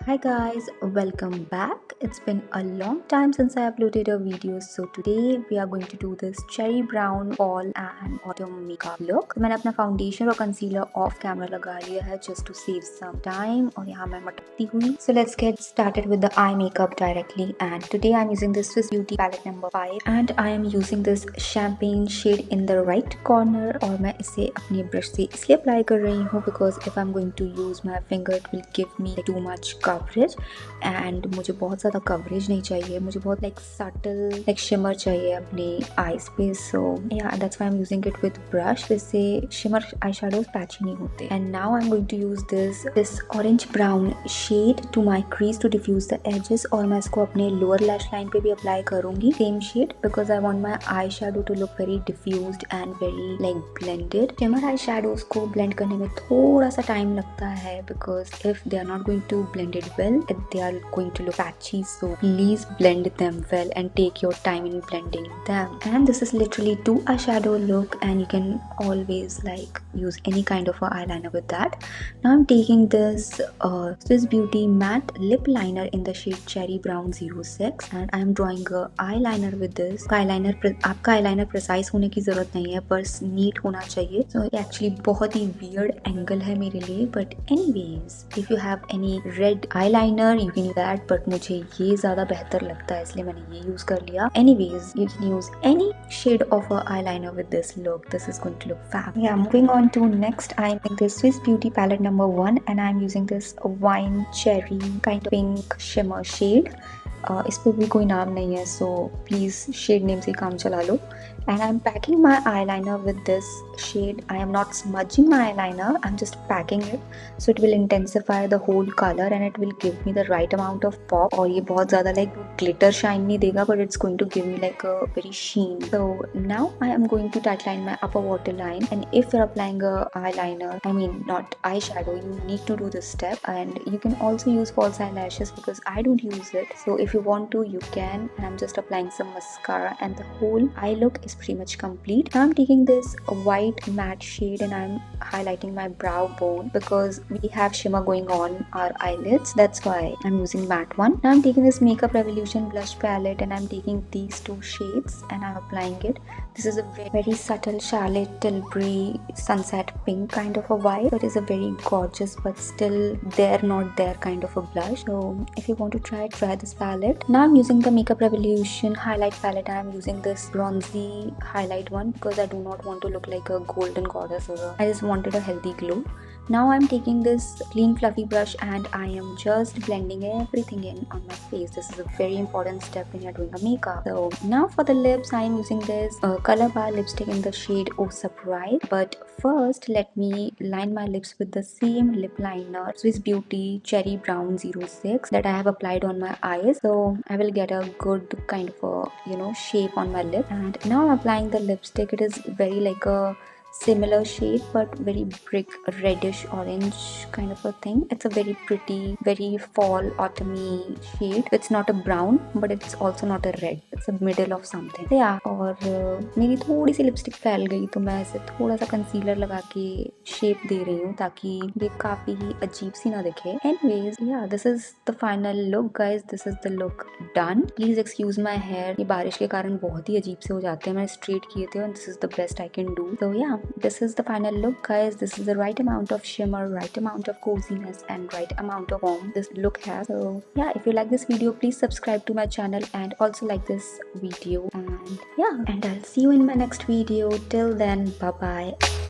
Hi guys, welcome back. It's been a long time since I uploaded a video, so today we are going to do this cherry brown fall and autumn makeup look. मैंने अपना foundation और concealer of camera लगा लिया है just to save some time और यहाँ मैं मटकती हुई. So let's get started with the eye makeup directly, and today I'm using this Swiss Beauty palette number 5 and I am using this champagne shade in the right corner और मैं इसे अपने brush से इसलिए अप्लाई कर रही हूँ because if I'm going to use my finger it will give me too much coverage and मुझे बहुत ज़्यादा coverage नहीं चाहिए. मुझे बहुत subtle shimmer चाहिए अपने eyes पे. So yeah, that's why I'm using it with brush. इससे shimmer eyeshadows patchy नहीं होते. And now I'm going to use this orange brown shade to my crease to diffuse the edges और मैं इसको अपने lower lash line पे भी apply करूँगी same shade because I want my eyeshadow to look very diffused and very blended. shimmer eyeshadows को blend करने में थोड़ा सा time लगता है because if they are not going to blend it well, they are going to look patchy, so please blend them well and take your time in blending them. And this is literally 2 eyeshadow look and you can always use any kind of a eyeliner with that. Now I'm taking this Swiss Beauty matte lip liner in the shade cherry brown 06 and I'm drawing a eyeliner with this. आपका eyeliner precise होने की जरूरत नहीं है पर neat होना चाहिए. So actually बहुत ही weird angle है मेरे लिए, but anyways if you have any red eyeliner you can use that, but मुझे ये ज़्यादा बेहतर लगता है इसलिए मैंने ये use कर लिया. Anyways you can use any shade of a eyeliner with this look. This is going to look fab. Yeah, moving on to next, I'm using this Swiss Beauty palette number 1 and I'm using this wine cherry kind of pink shimmer shade. इस पर भी कोई नाम नहीं है, so please shade name से काम चला लो. And I'm packing my eyeliner with this shade. I am not smudging my eyeliner, I'm just packing it so it will intensify the whole color and it will give me the right amount of pop. और ये बहुत ज़्यादा glitter shine नहीं देगा, but it's going to give me a very sheen. So now I am going to tightline my upper waterline, and if you're applying a eyeliner, I mean not eyeshadow, you need to do this step. And you can also use false eyelashes because I don't use it. So if you want to, you can. And I'm just applying some mascara and the whole eye look is pretty much complete. Now I'm taking this white matte shade and I'm highlighting my brow bone because we have shimmer going on our eyelids. That's why I'm using matte one. Now I'm taking this Makeup Revolution blush palette and I'm taking these two shades and I'm applying it. This is a very subtle Charlotte Tilbury sunset pink kind of a vibe. It is a very gorgeous but still there not there kind of a blush. So if you want to try this palette. Now I'm using the Makeup Revolution highlight palette and I'm using this bronzy highlight one because I do not want to look like a golden goddess or I just wanted a healthy glow. Now I'm taking this clean fluffy brush and I am just blending everything in on my face. This is a very important step when you're doing a makeup. So now for the lips, I am using this Color Bar lipstick in the shade Oh Surprise. But first let me line my lips with the same lip liner Swiss Beauty Cherry Brown 06 that I have applied on my eyes. So I will get a good kind of a shape on my lip. And now I'm applying the lipstick. It is very a similar shade but very brick reddish orange kind of a thing. It's a very pretty, very fall autumny shade. It's not a brown but it's also not a red. It's a middle of something. So yeah, और मेरी थोड़ी सी lipstick फैल गई तो मैं इसे थोड़ा सा कंसीलर लगा के शेप दे रही हूँ ताकि ये काफी ही अजीब सी ना दिखे. Anyways, yeah, this is the final look guys. This is the look done. Please excuse my hair. ये बारिश के कारण बहुत ही अजीब से हो जाते हैं. मैंने स्ट्रेट किए थे and this is the best I can do. So yeah, this is the final look guys. This is the right amount of shimmer, right amount of coziness and right amount of warmth this look has. So yeah, if you like this video please subscribe to my channel and also like this video, and yeah, and I'll see you in my next video. Till then, bye bye.